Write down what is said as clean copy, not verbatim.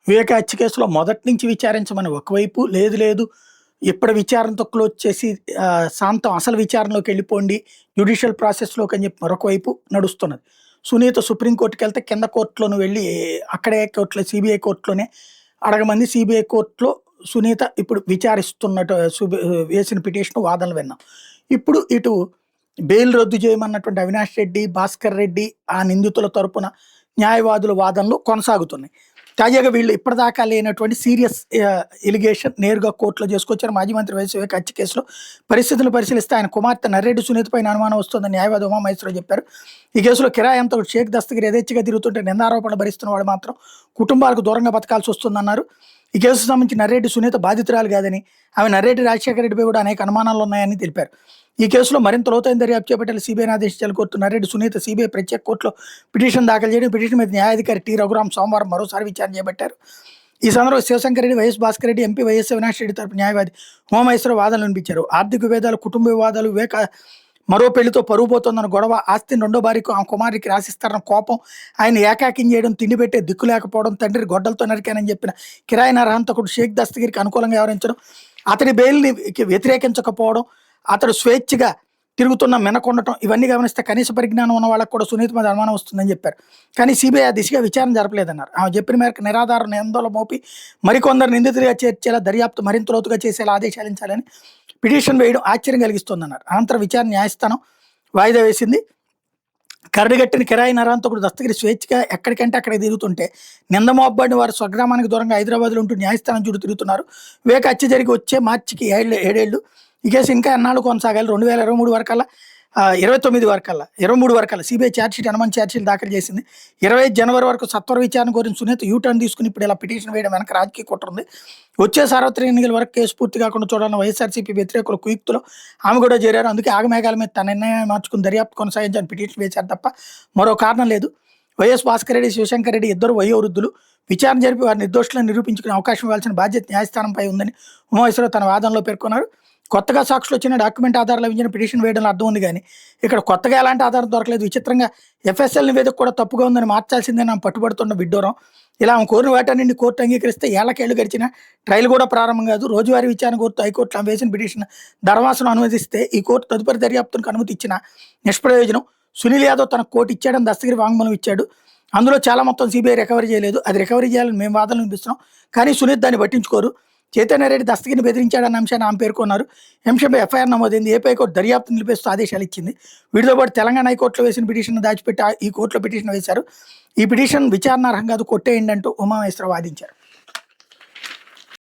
వివేక హత్య కేసులో మొదటి నుంచి విచారించమని ఒకవైపు, లేదు లేదు ఇప్పటి విచారణతో క్లోజ్ చేసి సాంతం అసలు విచారణలోకి వెళ్ళిపోండి జ్యుడిషియల్ ప్రాసెస్‌లోకి అని చెప్పి మరొక వైపు నడుస్తున్నది. సునీత సుప్రీం కోర్ట్‌కెళ్తే కింద కోర్ట్‌లోను వెళ్ళి అక్కడే కోర్ట్‌లో సీబీఐ కోర్ట్‌లోనే అడగమంది. సీబీఐ కోర్ట్‌లో సునీత ఇప్పుడు విచారిస్తున్నట్టు వేసిన పిటిషన్ వాదనలు విన్నాం. ఇప్పుడు ఇటు బెయిల్ రద్దు చేయమన్నటువంటి అవినాష్ రెడ్డి, భాస్కర్ రెడ్డి ఆ నిందితుల తరపున న్యాయవాదుల వాదనలు కొనసాగుతున్నాయి. తాజాగా వీళ్ళు ఇప్పటిదాకా లేనటువంటి సీరియస్ ఎలిగేషన్ నేరుగా కోర్టులో చేసుకొచ్చారు. మాజీ మంత్రి వైఎస్ వివేకా హత్య కేసులో పరిస్థితులను పరిశీలిస్తే ఆయన కుమార్తె నర్రెడ్డి సునీతపైన అనుమానం వస్తుందని న్యాయవాది ఉమామహేశ్వరరావు చెప్పారు. ఈ కేసులో కిరాయి అంతా షేక్ దస్తగిరి యథేచ్ఛగా తిరుగుతుంటే నిందారోపణలు భరిస్తున్న వాడు మాత్రం కుటుంబాలకు దూరంగా బతకాల్సి వస్తుందన్నారు. ఈ కేసుకు సంబంధించి నర్రెడ్డి సునీత బాధితురాలు కాదని, ఆమె నర్రెడ్డి రాజశేఖర రెడ్డిపై కూడా అనేక అనుమానాలు ఉన్నాయని తెలిపారు. ఈ కేసులో మరింత లోతైన దర్యాప్తు చేపట్టాలి సీబీఐని ఆదేశించాలి కోర్టు. నర్రెడ్డి సునీత సీబీఐ ప్రత్యేక కోర్టులో పిటిషన్ దాఖలు చేయడం, పిటిషన్ మీద న్యాయాధికారి టి రఘురాం సోమవారం మరోసారి విచారణ చేపట్టారు. ఈ సందర్భంగా Shivashankar Reddy, YS Bhaskar Reddy, MP YS Avinash Reddy తరపు న్యాయవాది ఉమామహేశ్వరరావు వాదనలు వినిపించారు. ఆర్థిక విభేదాలు, కుటుంబ వివాదాలు, వివేక మరో పెళ్లితో పరువు పోతోందన్న గొడవ, ఆస్తిని రెండో భార్యకు ఆ కుమారుడికి రాసిస్తారన్న కోపం, ఆయన ఏకాకిం చేయడం, తిండి పెట్టే దిక్కు లేకపోవడం, తండ్రి గొడ్డలతో నరికానని చెప్పిన కిరాయి నరహంతకుడు షేక్ దస్తగిరికి అనుకూలంగా వ్యవహరించడం, అతడి బెయిల్ని వ్యతిరేకించకపోవడం, అతడు స్వేచ్ఛగా తిరుగుతున్న మెనకొండటం, ఇవన్నీ గమనిస్తే కనీస పరిజ్ఞానం ఉన్న వాళ్ళకు కూడా సునీత మీద అనుమానం వస్తుందని చెప్పారు. కానీ సీబీఐ ఆ దిశగా విచారణ జరపలేదన్నారు. ఆమె చెప్పిన మేరకు నిరాధార నిందలు మోపి మరికొందరు నిందితులుగా చేర్చేలా దర్యాప్తు మరింత లోతుగా చేసేలా ఆదేశాలించాలని పిటిషన్ వేయడం ఆశ్చర్యం కలిగిస్తోందన్నారు. అనంతరం విచారణ న్యాయస్థానం వాయిదా వేసింది. కరడుగట్టిన కిరాయి నరాంతకుడు దస్తగిరి స్వేచ్ఛగా ఎక్కడికంటే అక్కడికి తిరుగుతుంటే నిందమోపబడిన వారు స్వగ్రామానికి దూరంగా హైదరాబాద్లో ఉంటూ న్యాయస్థానం చుట్టూ తిరుగుతున్నారు. వివేక హత్య జరిగి వచ్చే మార్చికి 7 ఈ కేసు ఇంకా ఎన్నాళ్ళు కొనసాగాలి. 2023 వరకల్లా 23 వరకల్లా సీబీఐ ఛార్జ్షీట్, అనుమాన ఛార్జ్షీట్ దాఖలు చేసింది. 25 జనవరి వరకు సత్వర విచారణ కోరిన సునీత యూటర్న్ తీసుకుని ఇప్పుడు ఇలా పిటిషన్ వేయడం వెనక రాజకీయ కుట్ర ఉంది. వచ్చే సార్వత్రిక ఎన్నికల వరకు కేసు పూర్తి కాకుండా చూడాలని వైఎస్ఆర్సీపీ వ్యతిరేకుల కుయుక్తులో ఆమె కూడా చేరారు. అందుకే ఆగమేఘాల మీద తన నిర్ణయాన్ని మార్చుకుని దర్యాప్తు కొనసాగించాలని పిటిషన్ వేశారు తప్ప మరో కారణం లేదు. వైఎస్ భాస్కర్ రెడ్డి, శివశంకర్ రెడ్డి ఇద్దరు వయోవృద్ధులు. విచారణ జరిపి వారి నిర్దోషులను నిరూపించుకునే అవకాశం ఇవ్వాల్సిన బాధ్యత న్యాయస్థానంపై ఉందని ఉమామహేశ్వరరావు తన వాదనలో పేర్కొన్నారు. కొత్తగా సాక్షులు వచ్చిన డాక్యుమెంట్ ఆధారాలు లభించిన పిటిషన్ వేయడంలో అర్థం ఉంది, కానీ ఇక్కడ కొత్తగా ఎలాంటి ఆధారం దొరకలేదు. విచిత్రంగా ఎఫ్ఎస్ఎల్ నివేదిక కూడా తప్పుగా ఉందని మార్చాల్సిందని ఆమె పట్టుబడుతున్న విడ్డూరం. ఇలా ఆమె కోరిన వాటన్నింటిని కోర్టు అంగీకరిస్తే ఏళ్లకేళ్లు గడిచిన ట్రయల్ కూడా ప్రారంభం కాదు. రోజువారీ విచారణ కోర్టు హైకోర్టులో ఆమె వేసిన పిటిషన్ ధర్మాసనం అనుమతిస్తే ఈ కోర్టు తదుపరి దర్యాప్తునికి అనుమతి ఇచ్చిన నిష్ప్రయోజనం. సునీల్ యాదవ్ తనకు కోర్టు ఇచ్చాడని దస్తగిరి వాంగ్మూలం ఇచ్చాడు. అందులో చాలా మొత్తం సీబీఐ రికవరీ చేయలేదు. అది రికవరీ చేయాలని మేము వాదనలు వినిపిస్తున్నాం, కానీ సునీల్ దాన్ని పట్టించుకోరు. చైతన్య రెడ్డి దస్తగిరిని బెదిరించాడన్న అంశాన్ని ఆమె పేర్కొన్నారు. అంశంపై ఎఫ్ఐఆర్ నమోదైంది. ఏపీ హైకోర్టు దర్యాప్తు నిలిపేస్తూ ఆదేశాలు ఇచ్చింది. వీటితో పాటు తెలంగాణ హైకోర్టులో వేసిన పిటిషన్ దాచిపెట్టి ఈ కోర్టులో పిటిషన్ వేశారు. ఈ పిటిషన్ విచారణార్హం కాదు, కొట్టేయండి అంటూ ఉమామహేశ్వరరావు వాదించారు.